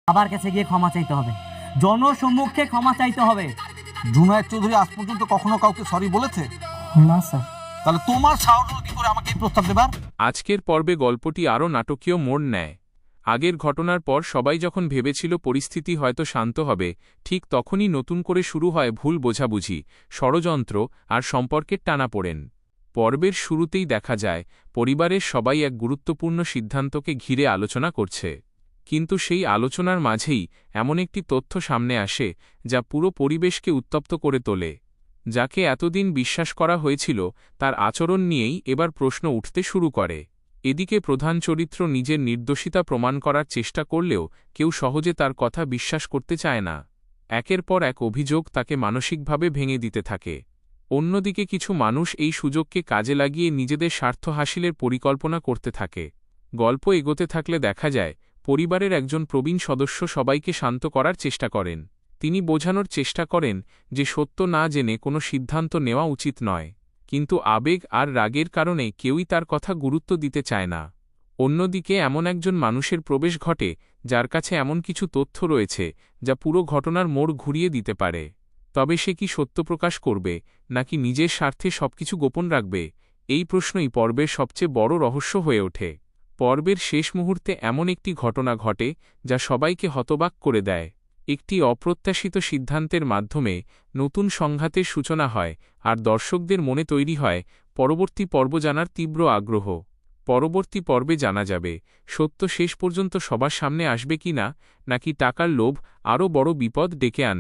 বাবার কাছে গিয়ে ক্ষমা চাইতে হবে, জনসম্মুখে ক্ষমা চাইতে হবে। জুনায়েদ চৌধুরী আজ পর্যন্ত কখনো কাউকে সরি বলেছে? না স্যার। তাহলে তোমার সাহস হলো কি করে আমাকে এই প্রস্তাব দেবার? আজকের পর্বে গল্পটি আরও নাটকীয় মোড় নেয়। আগের ঘটনার পর সবাই যখন ভেবেছিল পরিস্থিতি হয়তো শান্ত হবে, ঠিক তখনই নতুন করে শুরু হয় ভুল বোঝাবুঝি, ষড়যন্ত্র আর সম্পর্কের টানাপোড়েন। পর্বের শুরুতেই দেখা যায় পরিবারের সবাই এক গুরুত্বপূর্ণ সিদ্ধান্তকে ঘিরে আলোচনা করছে। কিন্তু সেই আলোচনার মাঝেই এমন একটি তথ্য সামনে আসে যা পুরো পরিবেশকে উত্তপ্ত করে তোলে। যাকে এতদিন বিশ্বাস করা হয়েছিল তার আচরণ নিয়েই এবার প্রশ্ন উঠতে শুরু করে। এদিকে প্রধান চরিত্র নিজের নির্দোষিতা প্রমাণ করার চেষ্টা করলেও কেউ সহজে তার কথা বিশ্বাস করতে চায় না। একের পর এক অভিযোগ তাকে মানসিকভাবে ভেঙে দিতে থাকে। অন্যদিকে কিছু মানুষ এই সুযোগকে কাজে লাগিয়ে নিজেদের স্বার্থ হাসিলের পরিকল্পনা করতে থাকে। গল্প এগোতে থাকলে দেখা যায় পরিবারের একজন প্রবীণ সদস্য সবাইকে শান্ত করার চেষ্টা করেন। তিনি বোঝানোর চেষ্টা করেন যে সত্য না জেনে কোনো সিদ্ধান্ত নেওয়া উচিত নয়, কিন্তু আবেগ আর রাগের কারণে কেউই তার কথা গুরুত্ব দিতে চায় না। অন্যদিকে এমন একজন মানুষের প্রবেশ ঘটে যার কাছে এমন কিছু তথ্য রয়েছে যা পুরো ঘটনার মোড় ঘুরিয়ে দিতে পারে। তবে সে কি সত্য প্রকাশ করবে নাকি নিজের স্বার্থে সবকিছু গোপন রাখবে, এই প্রশ্নই পর্বের সবচেয়ে বড় রহস্য হয়ে ওঠে। পর্বের শেষ মুহূর্তে এমন একটি ঘটনা ঘটে যা সবাইকে হতবাক করে দেয়। একটি অপ্রত্যাশিত সিদ্ধান্তের মাধ্যমে নতুন সংঘাতের সূচনা হয়, আর দর্শকদের মনে তৈরি হয় পরবর্তী পর্ব জানার তীব্র আগ্রহ। পরবর্তী পর্বে জানা যাবে সত্য শেষ পর্যন্ত সবার সামনে আসবে কিনা, নাকি টাকার লোভ আরও বড় বিপদ ডেকে আনবে।